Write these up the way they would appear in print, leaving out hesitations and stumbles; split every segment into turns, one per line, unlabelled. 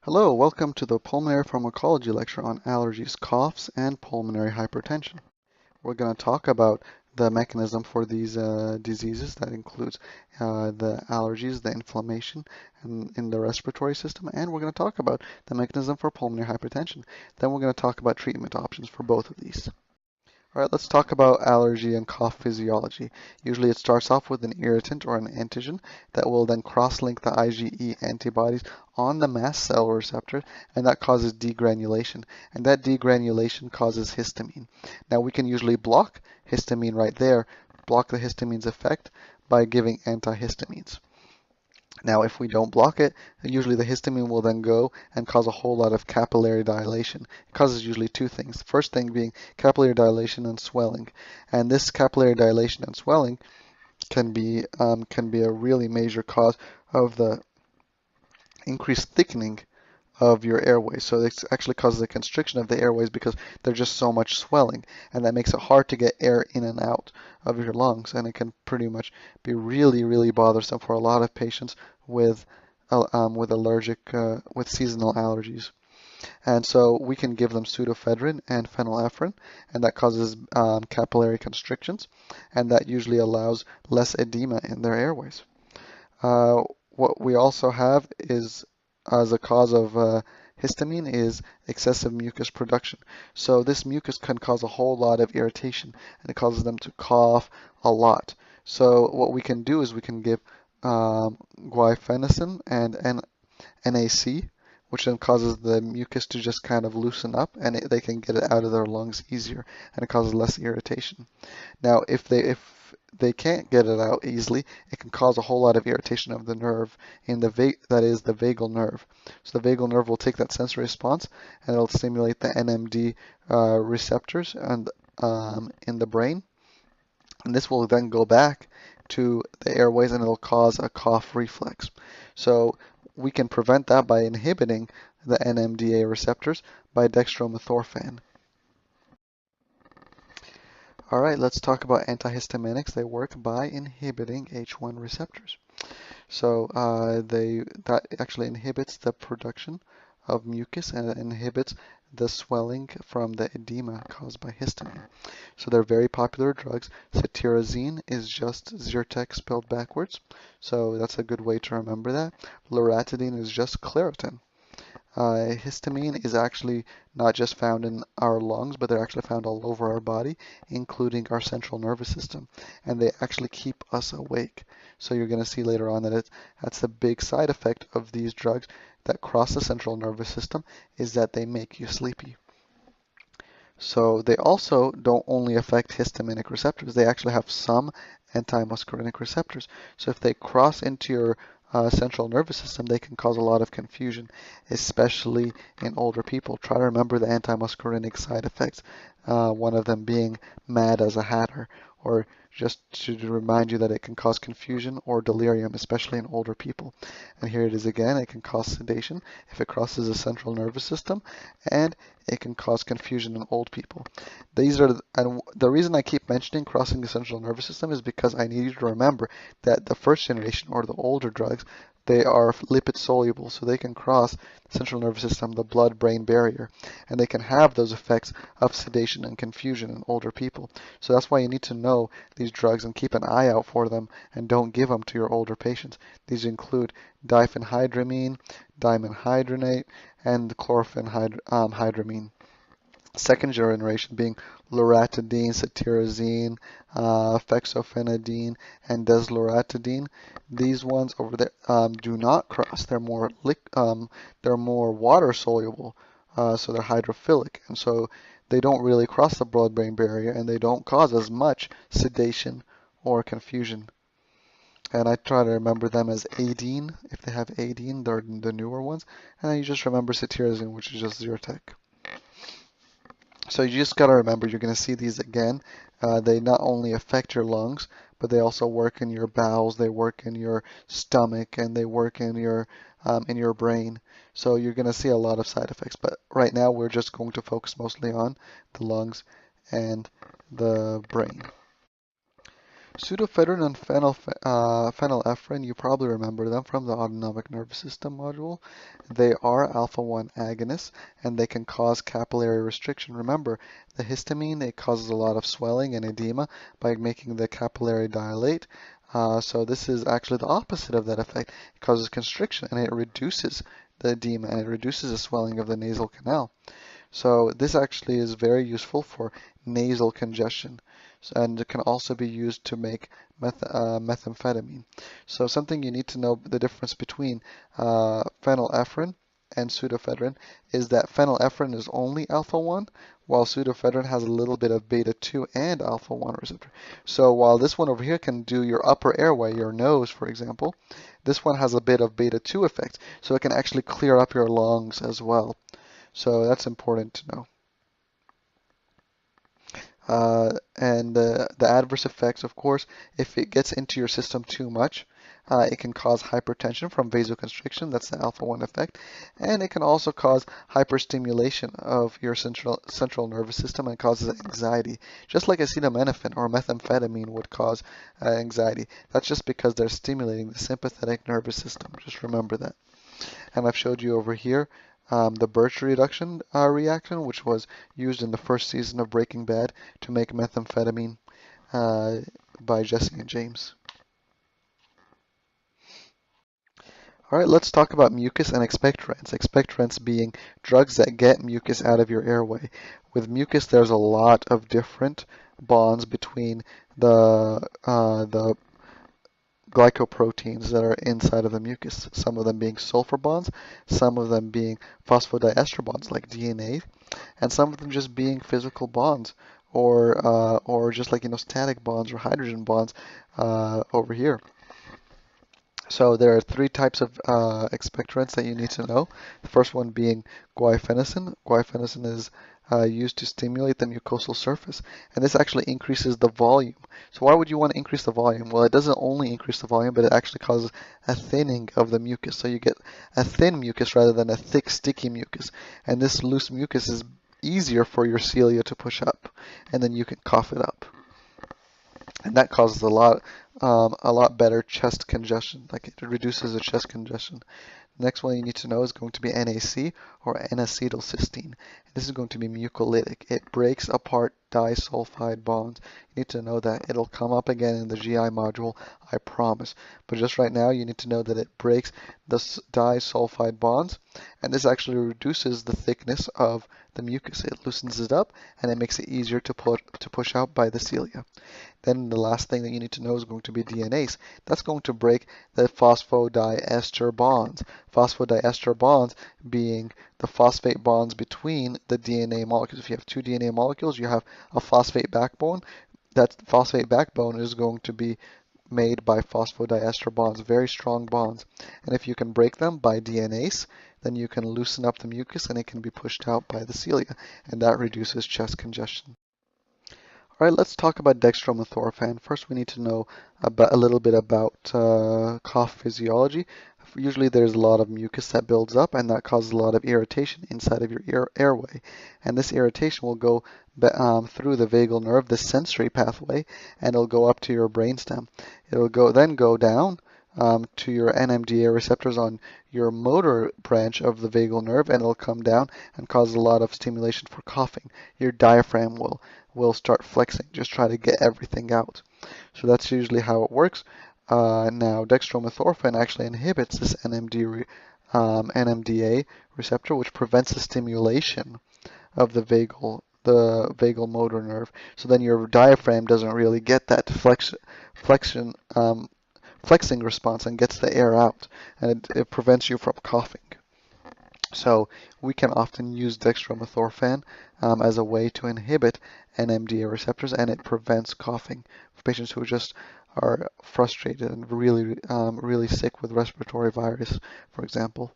Hello, welcome to the pulmonary pharmacology lecture on allergies, coughs, and pulmonary hypertension. We're going to talk about the mechanism for these diseases. That includes the allergies, the inflammation in the respiratory system, and we're going to talk about the mechanism for pulmonary hypertension. Then we're going to talk about treatment options for both of these. All right, let's talk about allergy and cough physiology. Usually it starts off with an irritant or an antigen that will then cross-link the IgE antibodies on the mast cell receptor, and that causes degranulation. And that degranulation causes histamine. Now we can usually block histamine right there, block the histamine's effect by giving antihistamines. Now, if we don't block it, usually the histamine will then go and cause a whole lot of capillary dilation. It causes usually two things. The first thing being capillary dilation and swelling. And this capillary dilation and swelling can be a really major cause of the increased thickening of your airways. So this actually causes a constriction of the airways because there's just so much swelling, and that makes it hard to get air in and out of your lungs, and it can pretty much be really, really bothersome for a lot of patients with with seasonal allergies. And so we can give them pseudoephedrine and phenylephrine, and that causes capillary constrictions, and that usually allows less edema in their airways. Uh, what we also have is, as a cause of histamine, is excessive mucus production. So this mucus can cause a whole lot of irritation, and it causes them to cough a lot. So what we can do is we can give guaifenesin and NAC, which then causes the mucus to just kind of loosen up, and they can get it out of their lungs easier, and it causes less irritation. Now, if they can't get it out easily, it can cause a whole lot of irritation of the nerve in that is the vagal nerve. So the vagal nerve will take that sensory response and it'll stimulate the NMD receptors and in the brain, and this will then go back to the airways and it'll cause a cough reflex. So we can prevent that by inhibiting the NMDA receptors by dextromethorphan. All right, let's talk about antihistaminics. They work by inhibiting H1 receptors. So that actually inhibits the production of mucus, and it inhibits the swelling from the edema caused by histamine. So they're very popular drugs. Cetirizine is just Zyrtec spelled backwards, so that's a good way to remember that. Loratadine is just Claritin. Histamine is actually not just found in our lungs, but they're actually found all over our body, including our central nervous system, and they actually keep us awake. So you're going to see later on that that's the big side effect of these drugs that cross the central nervous system, is that they make you sleepy. So they also don't only affect histaminic receptors, they actually have some antimuscarinic receptors. So if they cross into your central nervous system, they can cause a lot of confusion, especially in older people. Try to remember the antimuscarinic side effects, one of them being mad as a hatter, or just to remind you that it can cause confusion or delirium, especially in older people. And here it is again, it can cause sedation if it crosses the central nervous system, and it can cause confusion in old people. And the reason I keep mentioning crossing the central nervous system is because I need you to remember that the first generation or the older drugs, they are lipid soluble, so they can cross the central nervous system, the blood-brain barrier, and they can have those effects of sedation and confusion in older people. So that's why you need to know these drugs and keep an eye out for them, and don't give them to your older patients. These include diphenhydramine, dimenhydrinate, and chlorphenhydramine. Second generation being loratadine, cetirizine, fexofenadine, and desloratadine. These ones over there do not cross. They're more water soluble, so they're hydrophilic, and so they don't really cross the blood-brain barrier, and they don't cause as much sedation or confusion. And I try to remember them as Adine. If they have Adine, they're the newer ones, and then you just remember cetirizine, which is just Zyrtec. So you just got to remember, you're going to see these again. They not only affect your lungs, but they also work in your bowels, they work in your stomach, and they work in your brain. So you're going to see a lot of side effects. But right now we're just going to focus mostly on the lungs and the brain. Pseudoephedrine and phenylephrine, you probably remember them from the autonomic nervous system module. They are alpha-1 agonists, and they can cause capillary restriction. Remember, the histamine, it causes a lot of swelling and edema by making the capillary dilate. So this is actually the opposite of that effect. It causes constriction, and it reduces the edema, and it reduces the swelling of the nasal canal. So this actually is very useful for nasal congestion, and it can also be used to make methamphetamine. So something you need to know the difference between phenylephrine and pseudoephedrine is that phenylephrine is only alpha-1, while pseudoephedrine has a little bit of beta-2 and alpha-1 receptor. So while this one over here can do your upper airway, your nose, for example, this one has a bit of beta-2 effect, so it can actually clear up your lungs as well. So that's important to know. And the adverse effects, of course, if it gets into your system too much, it can cause hypertension from vasoconstriction, that's the alpha-1 effect, and it can also cause hyperstimulation of your central nervous system and causes anxiety, just like acetaminophen or methamphetamine would cause anxiety. That's just because they're stimulating the sympathetic nervous system. Just remember that. And I've showed you over here the Birch reduction reaction, which was used in the first season of Breaking Bad to make methamphetamine by Jesse and James. All right, let's talk about mucus and expectorants. Expectorants being drugs that get mucus out of your airway. With mucus, there's a lot of different bonds between the glycoproteins that are inside of the mucus, some of them being sulfur bonds, some of them being phosphodiester bonds like DNA, and some of them just being physical bonds or just like static bonds or hydrogen bonds over here. So there are three types of expectorants that you need to know. The first one being guaifenesin. Guaifenesin is used to stimulate the mucosal surface, and this actually increases the volume. So why would you want to increase the volume? Well, it doesn't only increase the volume, but it actually causes a thinning of the mucus. So you get a thin mucus rather than a thick, sticky mucus. And this loose mucus is easier for your cilia to push up, and then you can cough it up. And that causes a lot better chest congestion. Like it reduces the chest congestion. The next one you need to know is going to be NAC or N-acetylcysteine. This is going to be mucolytic. It breaks apart disulfide bonds. You need to know that. It'll come up again in the GI module, I promise. But just right now, you need to know that it breaks the disulfide bonds, and this actually reduces the thickness of the mucus. It loosens it up, and it makes it easier to push out by the cilia. Then the last thing that you need to know is going to be DNase. That's going to break the phosphodiester bonds. Phosphodiester bonds being the phosphate bonds between the DNA molecules. If you have two DNA molecules, you have a phosphate backbone. That phosphate backbone is going to be made by phosphodiester bonds, very strong bonds. And if you can break them by DNase, then you can loosen up the mucus and it can be pushed out by the cilia, and that reduces chest congestion. All right, let's talk about dextromethorphan. First, we need to know a little bit about cough physiology. Usually there's a lot of mucus that builds up, and that causes a lot of irritation inside of your airway. And this irritation will go through the vagal nerve, the sensory pathway, and it'll go up to your brainstem. It'll then go down to your NMDA receptors on your motor branch of the vagal nerve, and it'll come down and cause a lot of stimulation for coughing. Your diaphragm will start flexing, just try to get everything out. So that's usually how it works. Now, dextromethorphan actually inhibits this NMDA receptor, which prevents the stimulation of the vagal motor nerve. So then your diaphragm doesn't really get that flexing response and gets the air out, and it prevents you from coughing. So we can often use dextromethorphan as a way to inhibit NMDA receptors, and it prevents coughing for patients who just are frustrated and really sick with respiratory virus, for example.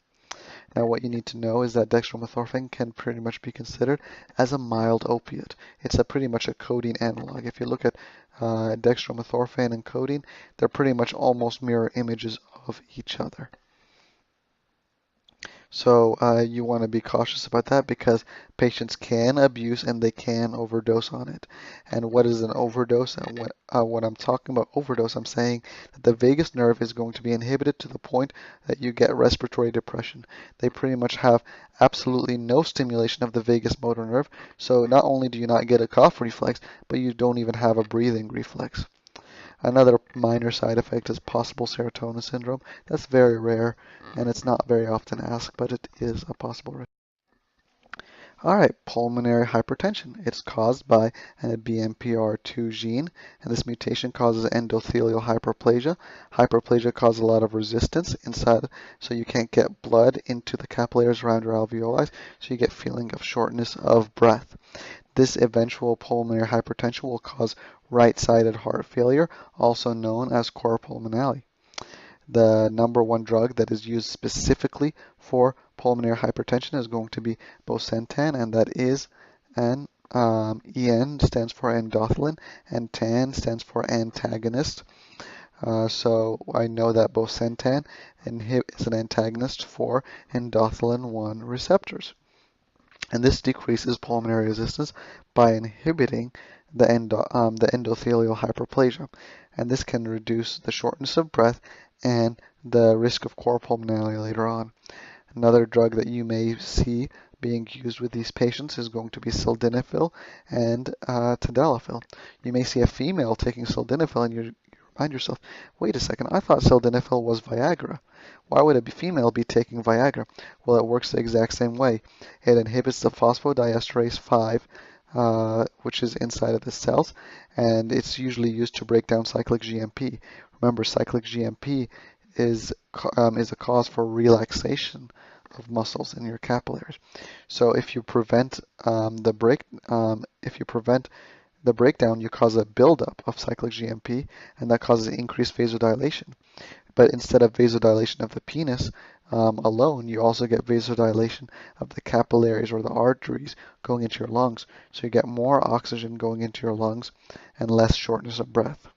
Now, what you need to know is that dextromethorphan can pretty much be considered as a mild opiate. It's pretty much a codeine analog. If you look at dextromethorphan and codeine, they're pretty much almost mirror images of each other. So you want to be cautious about that because patients can abuse and they can overdose on it. And what is an overdose? And when I'm talking about overdose, I'm saying that the vagus nerve is going to be inhibited to the point that you get respiratory depression. They pretty much have absolutely no stimulation of the vagus motor nerve. So not only do you not get a cough reflex, but you don't even have a breathing reflex. Another minor side effect is possible serotonin syndrome. That's very rare and it's not very often asked, but it is a possible risk. All right, pulmonary hypertension. It's caused by a BMPR2 gene, and this mutation causes endothelial hyperplasia. Hyperplasia causes a lot of resistance inside, so you can't get blood into the capillaries around your alveoli, so you get feeling of shortness of breath. This eventual pulmonary hypertension will cause right-sided heart failure, also known as cor pulmonale. The number one drug that is used specifically for pulmonary hypertension is going to be bosentan, and that is an EN stands for endothelin, and TAN stands for antagonist. So I know that bosentan is an antagonist for endothelin 1 receptors. And this decreases pulmonary resistance by inhibiting the endothelial hyperplasia. And this can reduce the shortness of breath and the risk of cor pulmonale later on. Another drug that you may see being used with these patients is going to be sildenafil and tadalafil. You may see a female taking sildenafil and you remind yourself, wait a second, I thought sildenafil was Viagra. Why would a female be taking Viagra? Well, it works the exact same way. It inhibits the phosphodiesterase 5, which is inside of the cells, and it's usually used to break down cyclic GMP. Remember, cyclic GMP is a cause for relaxation of muscles in your capillaries. So if you prevent the breakdown, you cause a buildup of cyclic GMP, and that causes increased vasodilation. But instead of vasodilation of the penis alone, you also get vasodilation of the capillaries or the arteries going into your lungs. So you get more oxygen going into your lungs and less shortness of breath.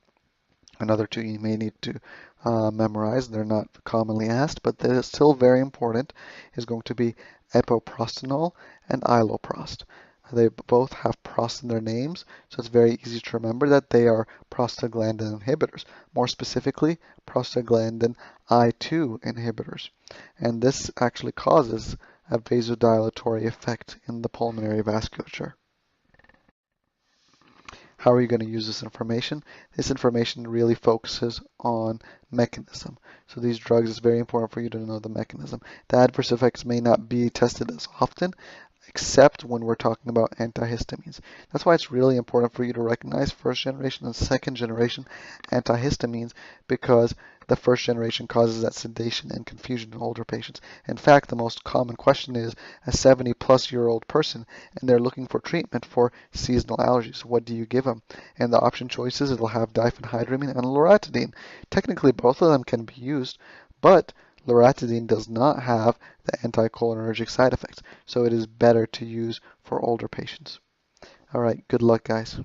Another two you may need to memorize, they're not commonly asked, but they're still very important, is going to be epoprostenol and iloprost. They both have prost in their names, so it's very easy to remember that they are prostaglandin inhibitors. More specifically, prostaglandin I2 inhibitors. And this actually causes a vasodilatory effect in the pulmonary vasculature. How are you going to use this information? This information really focuses on mechanism. So these drugs, it's very important for you to know the mechanism. The adverse effects may not be tested as often, except when we're talking about antihistamines. That's why it's really important for you to recognize first generation and second generation antihistamines, because the first generation causes that sedation and confusion in older patients. In fact, the most common question is a 70-plus-year-old person and they're looking for treatment for seasonal allergies. What do you give them? And the option choices, it'll have diphenhydramine and loratadine. Technically, both of them can be used, but loratadine does not have the anticholinergic side effects, so it is better to use for older patients. All right, good luck, guys.